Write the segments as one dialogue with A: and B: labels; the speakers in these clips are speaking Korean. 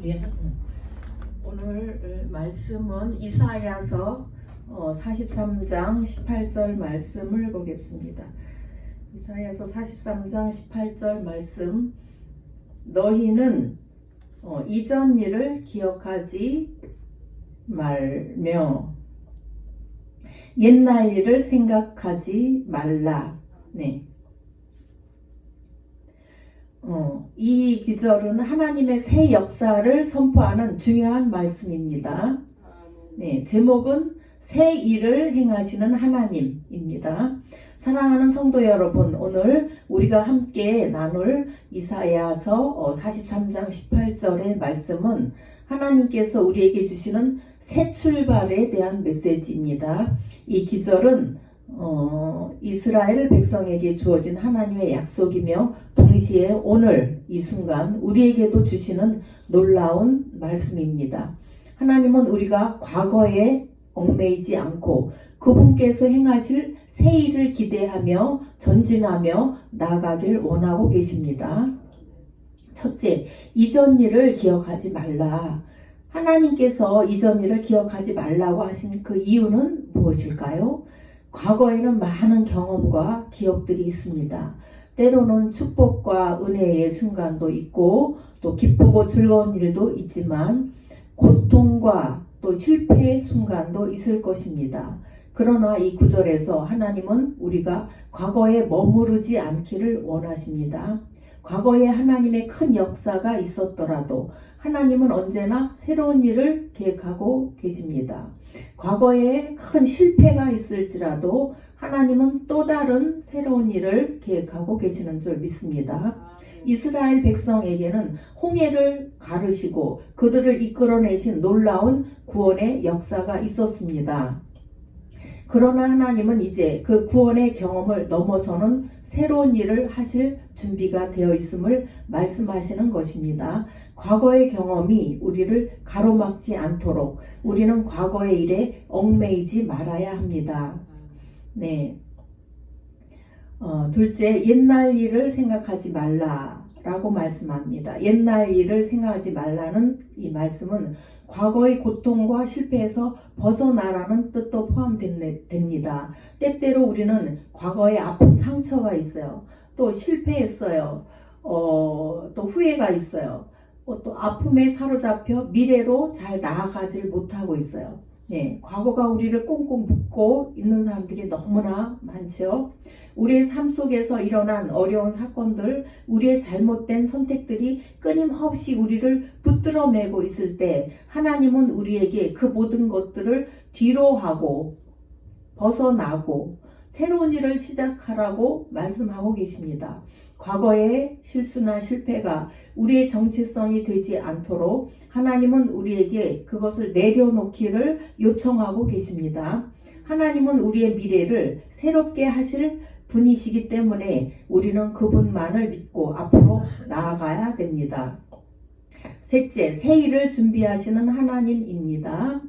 A: 미안. 오늘 말씀은 이사야서 43장 18절 말씀을 보겠습니다. 이사야서 43장 18절 말씀. 너희는 이전 일을 기억하지 말며 옛날 일을 생각하지 말라. 네. 이 구절은 하나님의 새 역사를 선포하는 중요한 말씀입니다. 네, 제목은 새 일을 행하시는 하나님입니다. 사랑하는 성도 여러분, 오늘 우리가 함께 나눌 이사야서 43장 18절의 말씀은 하나님께서 우리에게 주시는 새 출발에 대한 메시지입니다. 이 기절은 이스라엘 백성에게 주어진 하나님의 약속이며 동시에 오늘 이 순간 우리에게도 주시는 놀라운 말씀입니다. 하나님은 우리가 과거에 얽매이지 않고 그분께서 행하실 새 일을 기대하며 전진하며 나아가길 원하고 계십니다. 첫째, 이전 일을 기억하지 말라. 하나님께서 이전 일을 기억하지 말라고 하신 그 이유는 무엇일까요? 과거에는 많은 경험과 기억들이 있습니다. 때로는 축복과 은혜의 순간도 있고 또 기쁘고 즐거운 일도 있지만 고통과 또 실패의 순간도 있을 것입니다. 그러나 이 구절에서 하나님은 우리가 과거에 머무르지 않기를 원하십니다. 과거에 하나님의 큰 역사가 있었더라도 하나님은 언제나 새로운 일을 계획하고 계십니다. 과거에 큰 실패가 있을지라도 하나님은 또 다른 새로운 일을 계획하고 계시는 줄 믿습니다. 이스라엘 백성에게는 홍해를 가르시고 그들을 이끌어내신 놀라운 구원의 역사가 있었습니다. 그러나 하나님은 이제 그 구원의 경험을 넘어서는 새로운 일을 하실 준비가 되어 있음을 말씀하시는 것입니다. 과거의 경험이 우리를 가로막지 않도록 우리는 과거의 일에 얽매이지 말아야 합니다. 네. 둘째, 옛날 일을 생각하지 말라라고 말씀합니다. 옛날 일을 생각하지 말라는 이 말씀은 과거의 고통과 실패에서 벗어나라는 뜻도 포함됩니다. 때때로 우리는 과거에 아픈 상처가 있어요. 또 실패했어요. 또 후회가 있어요. 또 아픔에 사로잡혀 미래로 잘 나아가지를 못하고 있어요. 네, 과거가 우리를 꽁꽁 묶고 있는 사람들이 너무나 많죠. 우리의 삶 속에서 일어난 어려운 사건들, 우리의 잘못된 선택들이 끊임없이 우리를 붙들어 매고 있을 때 하나님은 우리에게 그 모든 것들을 뒤로하고 벗어나고 새로운 일을 시작하라고 말씀하고 계십니다. 과거의 실수나 실패가 우리의 정체성이 되지 않도록 하나님은 우리에게 그것을 내려놓기를 요청하고 계십니다. 하나님은 우리의 미래를 새롭게 하실 분이시기 때문에 우리는 그분만을 믿고 앞으로 나아가야 됩니다. 셋째, 새 일을 준비하시는 하나님입니다.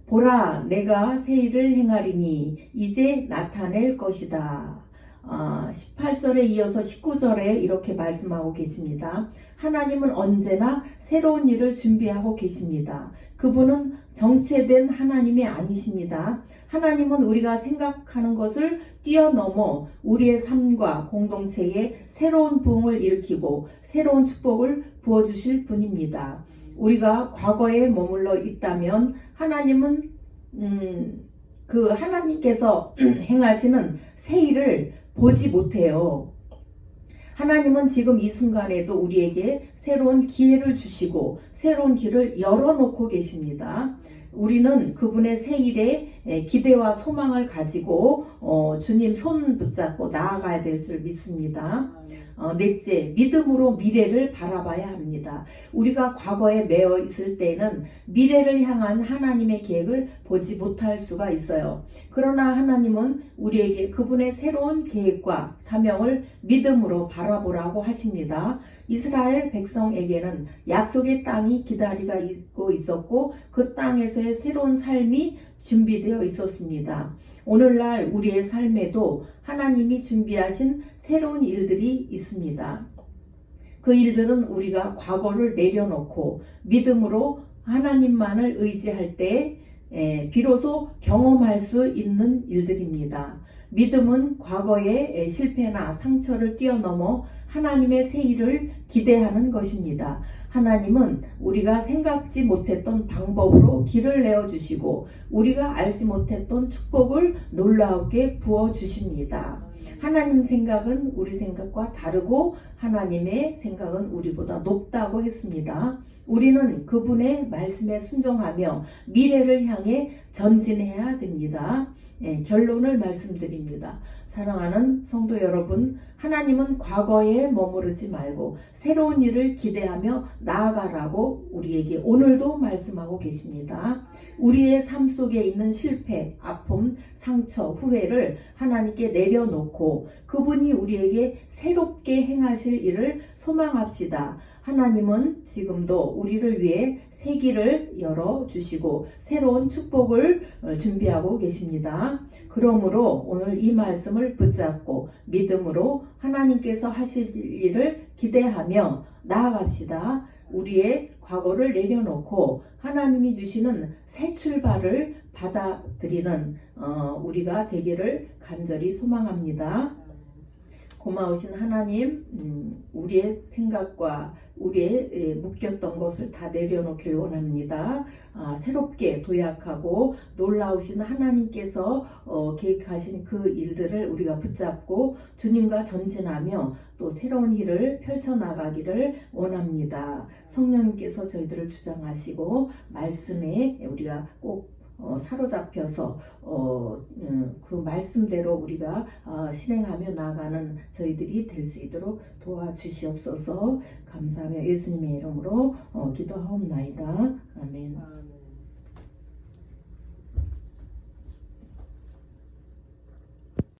A: 보라, 내가 새 일을 행하리니 이제 나타낼 것이다. 18절에 이어서 19절에 이렇게 말씀하고 계십니다. 하나님은 언제나 새로운 일을 준비하고 계십니다. 그분은 정체된 하나님이 아니십니다. 하나님은 우리가 생각하는 것을 뛰어넘어 우리의 삶과 공동체에 새로운 부흥을 일으키고 새로운 축복을 부어주실 분입니다. 우리가 과거에 머물러 있다면 하나님은 그 하나님께서 행하시는 새 일을 보지 못해요. 하나님은 지금 이 순간에도 우리에게 새로운 기회를 주시고 새로운 길을 열어놓고 계십니다. 우리는 그분의 새 일에 기대와 소망을 가지고 주님 손 붙잡고 나아가야 될 줄 믿습니다. 넷째, 믿음으로 미래를 바라봐야 합니다. 우리가 과거에 매여 있을 때는 미래를 향한 하나님의 계획을 보지 못할 수가 있어요. 그러나 하나님은 우리에게 그분의 새로운 계획과 사명을 믿음으로 바라보라고 하십니다. 이스라엘 백성에게는 약속의 땅이 기다리고 있었고 그 땅에서의 새로운 삶이 준비되어 있었습니다. 오늘날 우리의 삶에도 하나님이 준비하신 새로운 일들이 있습니다. 그 일들은 우리가 과거를 내려놓고 믿음으로 하나님만을 의지할 때 비로소 경험할 수 있는 일들입니다. 믿음은 과거의 실패나 상처를 뛰어넘어 하나님의 새 일을 기대하는 것입니다. 하나님은 우리가 생각지 못했던 방법으로 길을 내어주시고 우리가 알지 못했던 축복을 놀라우게 부어주십니다. 하나님 생각은 우리 생각과 다르고 하나님의 생각은 우리보다 높다고 했습니다. 우리는 그분의 말씀에 순종하며 미래를 향해 전진해야 됩니다. 결론을 말씀드립니다. 사랑하는 성도 여러분, 하나님은 과거에 머무르지 말고 새로운 일을 기대하며 나아가라고 우리에게 오늘도 말씀하고 계십니다. 우리의 삶 속에 있는 실패, 아픔, 상처, 후회를 하나님께 내려놓고 그분이 우리에게 새롭게 행하실 일을 소망합시다. 하나님은 지금도 우리를 위해 새 길을 열어주시고 새로운 축복을 준비하고 계십니다. 그러므로 오늘 이 말씀을 붙잡고 믿음으로 하나님께서 하실 일을 기대하며 나아갑시다. 우리의 과거를 내려놓고 하나님이 주시는 새 출발을 받아들이는 우리가 되기를 간절히 소망합니다. 고마우신 하나님, 우리의 생각과 우리의 묶였던 것을 다 내려놓길 원합니다. 새롭게 도약하고 놀라우신 하나님께서 계획하신 그 일들을 우리가 붙잡고 주님과 전진하며 또 새로운 일을 펼쳐나가기를 원합니다. 성령님께서 저희들을 주장하시고 말씀에 우리가 꼭 사로잡혀서 그 말씀대로 우리가 실행하며 나아가는 저희들이 될 수 있도록 도와주시옵소서. 감사하며 예수님의 이름으로 기도하옵나이다. 아멘.